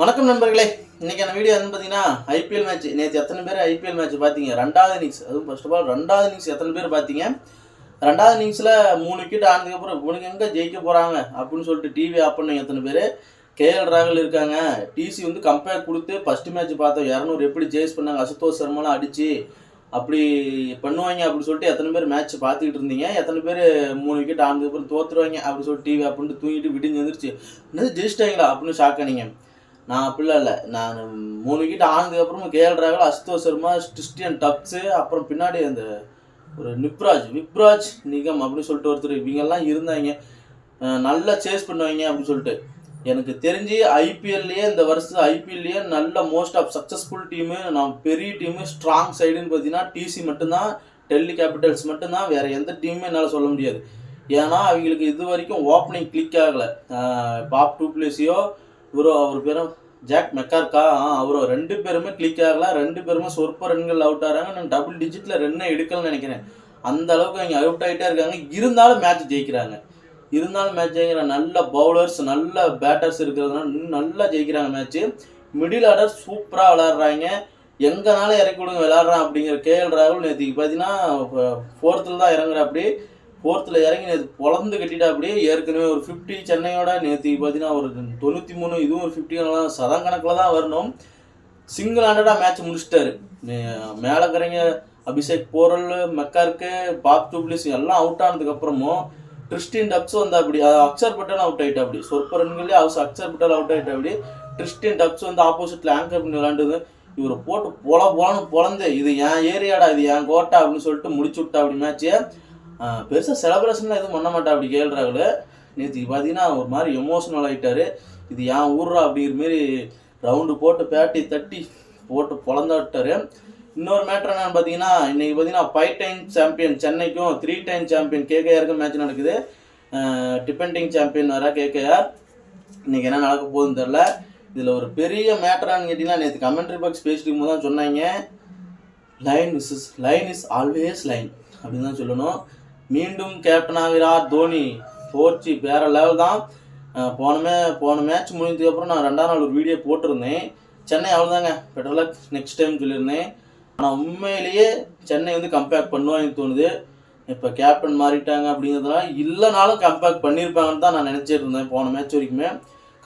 வணக்கம் நண்பர்களே. இன்னைக்கான வீடியோ வந்து பார்த்தீங்கன்னா ஐபிஎல் மேட்ச். நேற்று எத்தனை பேர் ஐபிஎல் மேட்ச் பார்த்தீங்க? ரெண்டாவது இன்னிங்ஸ், அதுவும் ஃபர்ஸ்ட் ஆஃப் ஆல் ரெண்டாவது இன்னிங்ஸ் எத்தனை பேர் பார்த்தீங்க? ரெண்டாவது இன்னிங்ஸில் 3 விக்கெட் ஆனதுக்கப்புறம் இவனுக்கு எங்கே ஜெயிக்க போகிறாங்க அப்படின்னு சொல்லிட்டு டிவி ஆஃப் பண்ணீங்க எத்தனை பேர்? கேஎல் ராகுல் இருக்காங்க, டிசி வந்து கம்பேர் கொடுத்து ஃபஸ்ட்டு மேட்ச் பார்த்தோம் 200 எப்படி சேஸ் பண்ணாங்க, அசுதோஷ் சர்மாலாம் அடித்து அப்படி பண்ணுவாங்க அப்படின்னு சொல்லிட்டு எத்தனை பேர் மேட்ச் பார்த்துக்கிட்டு இருந்தீங்க? எத்தனை பேர் 3 விக்கெட் ஆனதுக்கப்புறம் தோற்றுருவாங்க அப்படின்னு சொல்லிட்டு டிவி ஆஃப் பண்ணிட்டு தூங்கிட்டு விடிஞ்சு வந்துருச்சு, என்னது ஜெயிச்சிட்டாங்களா அப்படின்னு ஷாக் ஆனீங்க? நான் அப்படிலாம் இல்லை. நான் 3 விக்கெட் ஆனதுக்கப்புறமா கேஎல் ராகுல், அசுதோஷ் சர்மா, கிறிஸ்டியன் டப்ஸு, அப்புறம் பின்னாடி அந்த ஒரு விப்ராஜ் நிகம் அப்படின்னு சொல்லிட்டு ஒருத்தர், இவங்கெல்லாம் இருந்தாங்க நல்லா சேஸ் பண்ணுவாங்க அப்படின்னு சொல்லிட்டு. எனக்கு தெரிஞ்சு ஐபிஎல்லையே இந்த வருஷம் ஐபிஎல்லையே நல்ல மோஸ்ட் ஆஃப் சக்ஸஸ்ஃபுல் டீமு, நான் பெரிய டீமு, ஸ்ட்ராங் சைடுன்னு பார்த்தீங்கன்னா டிசி மட்டும்தான், டெல்லி கேபிட்டல்ஸ் மட்டும்தான். வேறு எந்த டீமுமே என்னால் சொல்ல முடியாது. ஏன்னா அவங்களுக்கு இது வரைக்கும் ஓப்பனிங் கிளிக் ஆகலை. பாப் டூப்ளேசியோ அவர் பேரும் ஜாக் மெக்கார்க்கா, அவரோ 2 பேருமே கிளிக் ஆகல. 2 பேருமே சொற்ப ரன்கள் அவுட் ஆகிறாங்க. நான் டபுள் டிஜிட்டில் ரன்னே எடுக்கலன்னு நினைக்கிறேன். அந்த அளவுக்கு அவங்க அவுட் ஆகிட்டே இருக்காங்க. இருந்தாலும் மேட்ச் ஜெயிக்கிறாங்க. நல்ல பவுலர்ஸ், நல்ல பேட்டர்ஸ் இருக்கிறதுனால நல்லா ஜெயிக்கிறாங்க மேட்ச்சு. மிடில் ஆர்டர் சூப்பராக விளாட்றாங்க. எங்கனாலும் இறக்கி விடுங்க விளாட்றான் அப்படிங்கிற கேஎல் ராகுல் நேற்றுக்கு பார்த்தீங்கன்னா 4th தான் இறங்குறா. அப்படி 4th இறங்கி நேற்று பொழந்து கட்டிட்டா. அப்படியே ஏற்கனவே ஒரு 50 சென்னையோட நேற்றுக்கு பார்த்தீங்கன்னா ஒரு 93, இதுவும் ஒரு 50 சதம் தான் வரணும். சிங்கிள் ஹேண்டடாக மேட்ச் முடிச்சிட்டாரு. மேலக்கரைங்க அபிஷேக் போரல், மெக்கார்க்கு, பாப் டூப்ளிஸ் எல்லாம் அவுட் ஆனதுக்கப்புறமும் கிறிஸ்டியன் டப்ஸ் வந்து அப்படி அக்ஷர் பட்டேல் அவுட் ஆகிட்டா. அப்படி சொற்ப ரன்களே அக்ஷர் பட்டேல் அவுட் ஆகிட்டா. அப்படி கிறிஸ்டியன் டப்ஸ் வந்து ஆப்போசிட்டில் ஆங்கர் பண்ணி விளாண்டுது. இவரை போட்டு பொழந்து இது என் ஏரியாடா, இது என் கோட்டா அப்படின்னு சொல்லிட்டு முடிச்சு விட்டா. அப்படி மேட்ச்சு பெருசாக செலப்ரேஷன்லாம் எதுவும் பண்ண மாட்டா. அப்படி கேஎல் ராகுல் நேற்றுக்கு பார்த்தீங்கன்னா ஒரு மாதிரி எமோஷனல் ஆகிட்டார். இது என் ஊர்ரா அப்படிங்கிற மாரி ரவுண்டு போட்டு பேட்டி தட்டி போட்டு பொழந்தா விட்டார். இன்னொரு மேட்ரு என்னன்னு பார்த்தீங்கன்னா, இன்றைக்கி பார்த்தீங்கன்னா 5 டைம் சாம்பியன் சென்னைக்கும் 3 டைம் சாம்பியன் கேகேஆருக்கும் மேட்ச் நடக்குது. டிஃபெண்டிங் சாம்பியன் வர கேகேஆர். இன்றைக்கி என்ன நடக்க போகுதுன்னு தெரில. இதில் ஒரு பெரிய மேட்டரானு கேட்டிங்கன்னா, நேற்று கமெண்ட்ரி பாக்ஸ் பேசிட்டு போது தான் சொன்னாங்க, லைன் இஸ் ஆல்வேஸ் லைன் அப்படின்னு தான் சொல்லணும். மீண்டும் கேப்டன் ஆகிறார் தோனி. போச்சு வேறு லெவல் தான். போன மேட்ச் முடிஞ்சதுக்கப்புறம் நான் 2ஆம் நாள் ஒரு வீடியோ போட்டிருந்தேன். சென்னை அவ்வளோதாங்க, பெட்டர் லக் நெக்ஸ்ட் டைம் சொல்லியிருந்தேன். ஆனால் உண்மையிலேயே சென்னை வந்து கம்பேக் பண்ணுவாங்கன்னு தோணுது. இப்போ கேப்டன் மாறிட்டாங்க அப்படிங்கிறதுனால இல்லைனாலும் கம்பேக் பண்ணியிருப்பாங்கன்னு தான் நான் நினச்சிட்டு இருந்தேன். போன மேட்ச் வரைக்குமே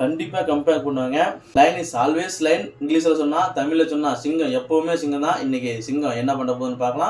கண்டிப்பாக கம்பேக் பண்ணுவாங்க. Line is always line. இங்கிலீஷில் சொன்னால், தமிழில் சொன்னால் சிங்கம் எப்போவுமே சிங்கம் தான். இன்றைக்கி சிங்கம் என்ன பண்ண போகுதுன்னு பார்க்கலாம்.